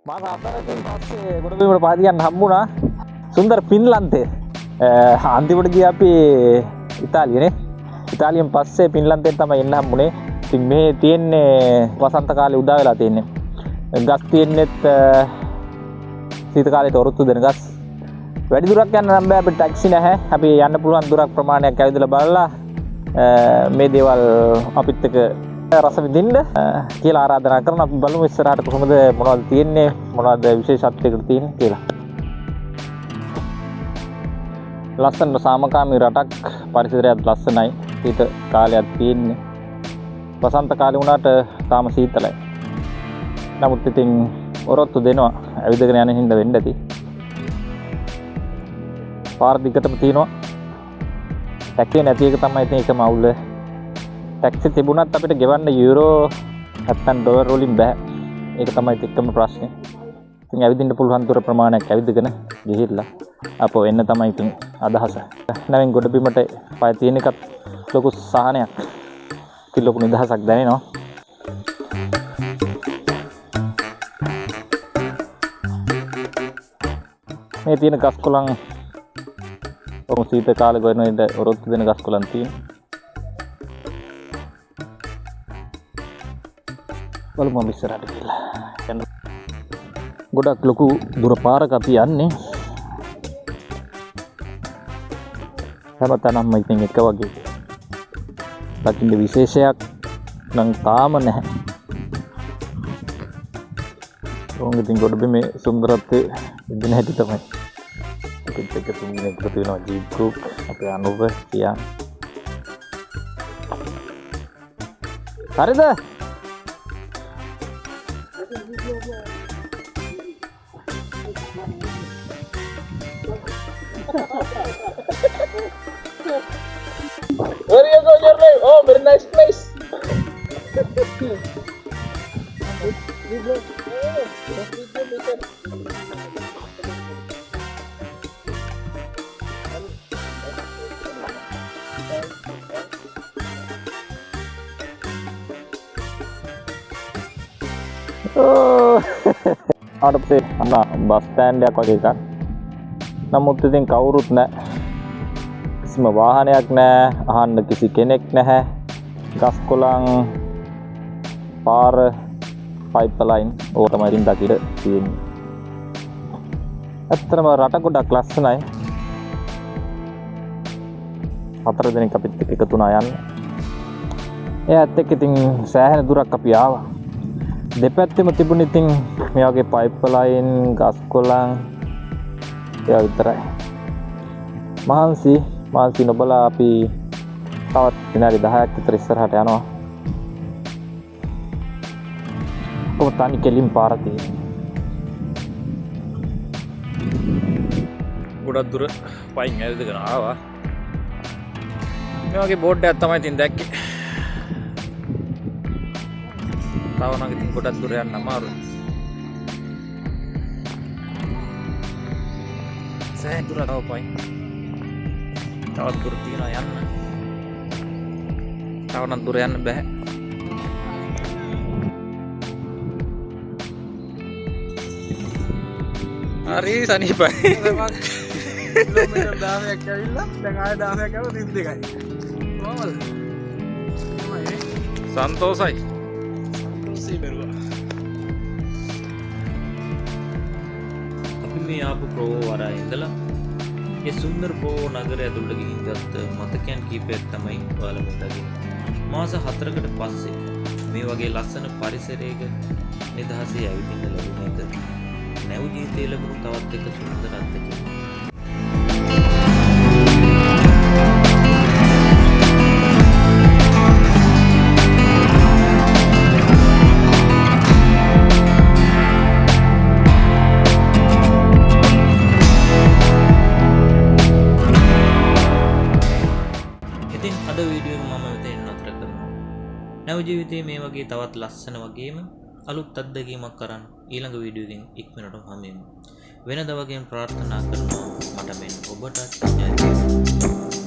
මාස 4කින් පස්සේ ගොඩබිමට පාති ගන්න හම්බුණා සුන්දර ෆින්ලන්තේ. අන්තිමට ගියා අපි ඉතාලියනේ. ඉතාලියෙන් පස්සේ ෆින්ලන්තෙන් තමයි එන්න හම්බුනේ. ඉතින් මේ තියෙන්නේ වසන්ත කාලේ උදා වෙලා තියෙන්නේ. ගස් තියෙන්නේත් සීත කාලේට ඔරොත්තු දෙන ගස්. වැඩි දුරක් යන්න නම් බෑ අපිට ටැක්සි නැහැ. අපි යන්න පුළුවන් දුරක් ප්‍රමාණයක් ඇවිදලා බලලා මේ දේවල් අපිත් එක්ක රස විඳින්න කියලා ආරාධනා කරනවා. අපි බලමු ඉස්සරහට කොහොමද මොනවද තියෙන්නේ මොනවද විශේෂත්වයකට තියෙන්නේ කියලා. ලස්සන සාමකාමී රටක් පරිසරයත් ලස්සනයි. සීත කාලයක් තියෙන්නේ. වසන්ත කාලේ වුණාට තාම සීතලයි. නමුත් ඉතින් ඔරොත්තු දෙනවා ඇවිදගෙන යන හින්දා වෙන්න ඇති. පාර දිගටම තියෙනවා. ටැක්සි නැති එක තමයි ඉතින් එකම අවුල. ටැක්සි තිබුණත් අපිට ගෙවන්න යුරෝ නැත්නම් ඩොලර් වලින් බෑ. ඒක තමයි එකම ප්‍රශ්නේ. ඉතින් ඇවිදින්න පුළුවන් දුර ප්‍රමාණයක් ඇවිදගෙන ගිහිල්ලා අපෝ එන්න තමයි ඉතින් අදහස. නැවෙන් ගොඩබිමට පය තියෙන එකත් ලොකු සහනයක්. ලොකු නිදහසක් දැනෙනවා. මේ තියෙන ගස් කොළන් ඔහොම සීත කාලේ ගොඩනැගිට ඔරොත්තු දෙන ගස් කොළන් තියෙනවා. බලමු ඉස්සරහට කියලා. ගොඩක් ලොකු දුර පාරක අපි යන්නේ. හැමතැනම ඉතින් එක වගේ. දකින්න විශේෂයක් නම් තාම නැහැ. ඕංග ඉතින් ගොඩබිමේ සුන්දරත්වයේ ඉඳින හැටි තමයි. අපිත් එක්ක තුන්වෙනි එකතු වෙනවා ජීප් ගෲප් අපේ අනුව කියා. හරිද? Where you go, Jorge? Oh, very nice place. ආට පස්සේ අන්න බස් ස්ටෑන්ඩ් එකක් වගේ එකක්. නමුත් ඉතින් කවුරුත් නැහැ. කිසිම වාහනයක් නැහැ. අහන්න කිසි කෙනෙක් නැහැ. ගස් කොළන් පාර පයිප්ලයින් ඕක තමයි ඉතින් දකින්න තියෙන්නේ. ඇත්තටම රට ගොඩක් ලස්සනයි. 4 දිනක් අපිත් එක්ක එකතු වුණා යන්න. එයාත් එක්ක ඉතින් සෑහෙන දුරක් අපි ආවා. දෙපැත්තෙම තිබුණ ඉතින් මේ වගේ පයිප්ලයින් ගස් කොළන් ඒවා විතරයි. මහන්සි නොබලා අපි තවත් විනාඩි 10ක් විතර ඉස්සරහට යනවා. ඔය තනි කෙලින් පාර තියෙනවා. ගොඩක් දුර පයින් ඇවිදගෙන ආවා. මේ වගේ බෝඩ් එකක් තමයි ඉතින් දැක්කේ. තව නම් ඉතින් ගොඩක් දුර යන්න අමාරුයි. සෑහෙන දුර තව පයින්. තවත් දුර තියෙනවා යන්න. තව නම් දුර යන්න බෑ. හරි සනීපයි. කිලෝමීටර් 10ක් ඇවිල්ලා දැන් ආයෙ 10ක් යනවා 32යි. කොහමද? තමයි සන්තෝසයි. සී බරුවා. අපි මේ ආපු ප්‍රෝවරා ඉඳලා ඒ සුන්දර ප්‍රෝ නගරය ඇතුළට ගිහින් ගත්ත මතකයන් කීපයක් තමයි ඔයාලා මෙතනදී. මාස 4කට පස්සේ මේ වගේ ලස්සන පරිසරයක නිදහසේ ඇවිදින්න ලැබුණ එක නැව් ජීවිතයේ ලැබුණු තවත් එක සුන්දර අත්දැකීමක්. අද වීඩියෝ එක මම මෙතන නතර කරනවා. නැව ජීවිතයේ මේ වගේ තවත් ලස්සන වගේම අලුත් අත්දැකීමක් කරන් ඊළඟ වීඩියෝ එකෙන් ඉක්මනටම හම්බෙමු. වෙනදා වගේම ප්‍රාර්ථනා කරනවා මට මෙන්න ඔබටත් ජය වේවා.